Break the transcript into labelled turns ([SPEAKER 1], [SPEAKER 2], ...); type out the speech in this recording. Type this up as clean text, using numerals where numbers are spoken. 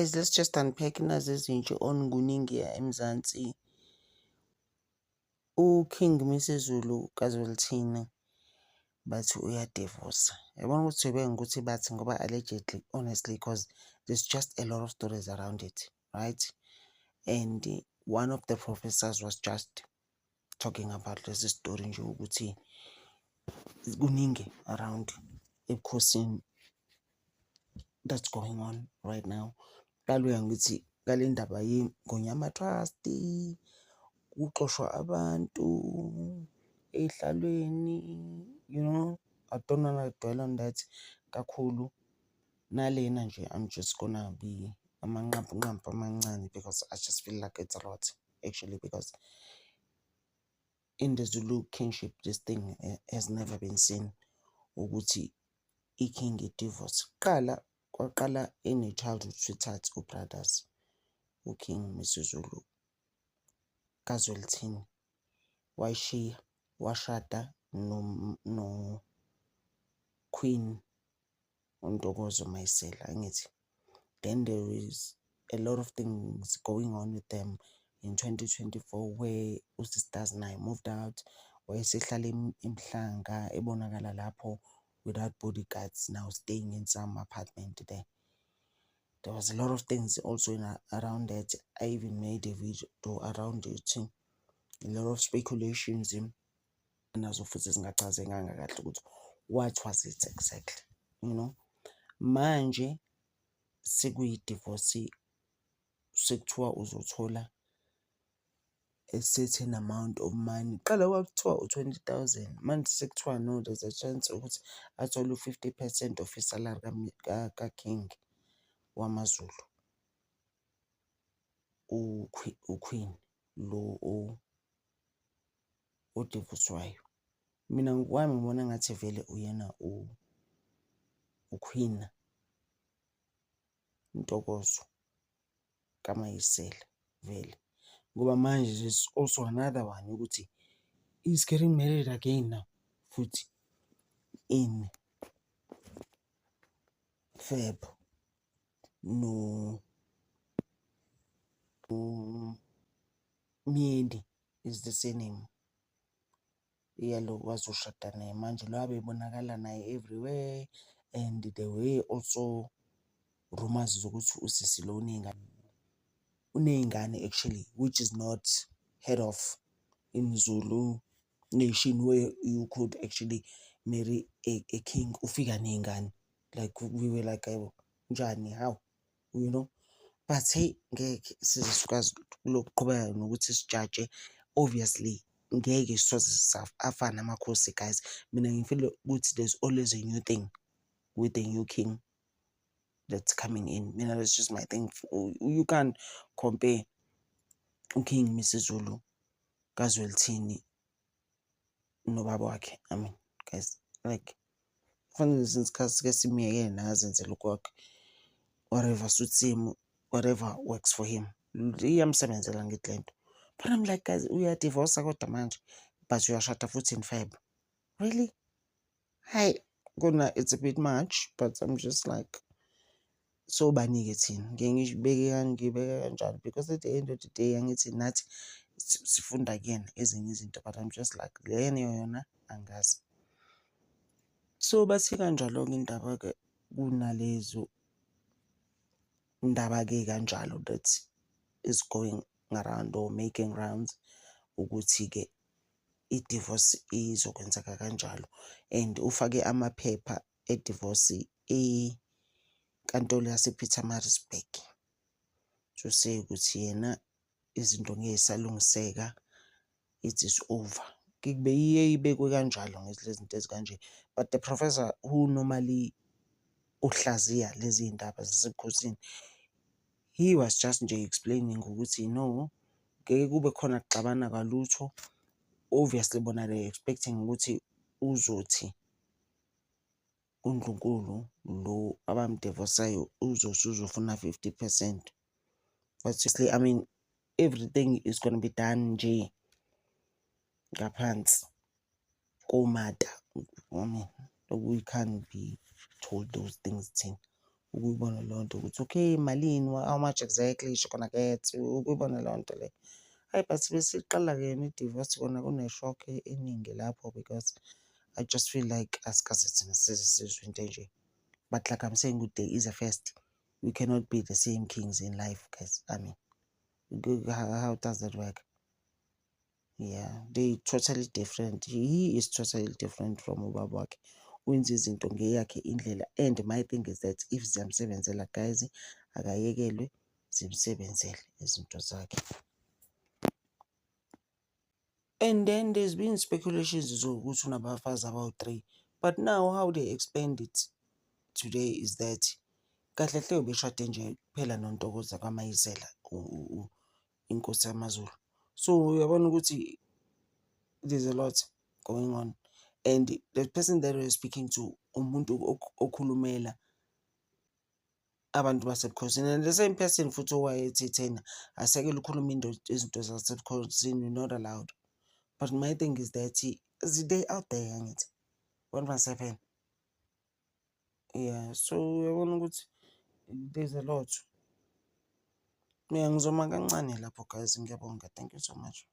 [SPEAKER 1] guys, let's just unpack nazezintshe on kuningi eMzansi. King Misezulu kaZwelithini bathi uyadivosa. Yabona ukuthi bengikuthi bathi ngoba allegedly, honestly, because there's just a lot of stories around it, right? And one of the professors was just talking about this story nje ukuthi kuningi around ebukhosini that's going on right now. Qaluya ngithi kale ndaba yeNgonyama Trust, kuxoshwa abantu ey'hlalweni, you know, I don't wanna dwell on that kakhulu. Nalena nje, I'm just gonna be amanqampu amancane because I just feel like it's a lot actually, because in the Zulu kingship this thing has never been seen ukuthi iking i-divorce. Kwaqala ene-childhood sweetheart u-brothers, uKing Misezulu kaZwelithini wayishiya washada no Queen uNtokozo Mayisela, angithi. Then there is a lot of things going on with them in 2024 where uSisters naye moved out, wayesehlala eMhlanga, ebonakala lapho without bodyguards, now staying in some apartment there. There was a lot of things also around that. I even made a video around it too. A lot of speculations nazo futhi zingachazekanga kahle ukuthi what was it exactly, you know. Manje sekuyi-divorce, sekuthiwa uzothola a certain amount of money. Qala kwakuthiwa u-20,000, manje sekuthiwa no, there's a chance ukuthi athole u-50% of isalary kaKing wamaZulu, uQueen lo odivuswayo. Mina ngokwami ngibona ngathi vele uyena uQueen Ntokozo kaMayisela vele, ngoba manje there's also another one ukuthi he's getting married again now futhi in Feb no Myeni is the surname. Yalo wazoshada naye manje lo abebonakala naye everywhere, and there were also rumors zokuthi usisi lo uney'ngane actually, which is not heard of in Zulu nation, where you could actually marry a king ufika ney'ngane. Like we were like, njani, how, you know. But hey, ngeke size sikwazi lokuqhubeka nokuthi sijaje. Obviously ngeke sisoze afana amakhosi, guys. Mina ngifeel ukuthi there's always a new thing with the new king that's coming in. Mina that's just my thing. You can't compare uKing Misezulu kaZwelithini nobaba wakhe. I mean, guys, like, kufanele isikhathi sike simyekele nazenzele ukwakhe, whatever suits him, whatever works for him. Iyamsebenzela ngithi lento. But I'm like, guys, uyadivosa kodwa manje, but uyashada futhi in Feb. Really? Hi, kona it's a bit much, but I'm just like, so banike thina. Ngibeke kanjalo because at the end of the day angithi nathi sifunda kuyena ezinye izinto, but I'm just like, lena yona angazi. So bathi kanjalo-ke indaba-ke kunalezo ndaba-ke kanjalo that is going around or making rounds ukuthi-ke i-divorce izokwenzeka kanjalo, and ufake amaphepha e-divorce enkantolo yase-Pietermaritzburg to say ukuthi yena izinto ngeke zisalungiseka, it is over. Iye ibekwe kanjalo ngezilezi zinto ezikanje, but the professor who normally uhlaziya lezi ndaba zasebukhosini, he was just nje explaining ukuthi no, ngeke kube khona kuxabana kwalutho. Obviously bona they expecting ukuthi uzothi uNdlunkulu lo abamdivosayo uzofuna 50%. But seriously, I mean, everything is going to be done nje ngaphansi komata. I mean, we can't be told those things thina. ukuyibona leyo nto ukuthi okay malini, how much exactly she gonna get, ukuyibona leyo nto leyo. Hhayi, but besiqala-ke yona i-divorce kona kune-shock eningi lapho because I just feel like asikaze thina size sizwe into enje. But like I'm saying, there is a first. We cannot be the same kings in life, guys. I mean, how does that work? Yeah, they totally different. He is totally different from ubaba wakhe. Wenza izinto ngeyakhe indlela. And my thing is that if ziyamsebenzela, guys, akayekelwe zimsebenzele izinto zakhe. And then there's been speculations zokuthi unabafazi about-3. But now how they expand it today is that kahle hle ubeshade nje kuphela noNtokoza kaMayisela, inkosi yamaZulu. So uyabona ukuthi there's a lot going on. And the person that we're speaking to, umuntu okhulumela abantu basebukhosini, and the same person futhi owayethi thina asekele ukhuluma izinto zasebukhosini, you're not allowed. But my thing is that they out there, angithi 117. Yeah, so uyabona ukuthi there's a lot. Mina ngizoma kancane lapho, guys. Ngiyabonga. Thank you so much.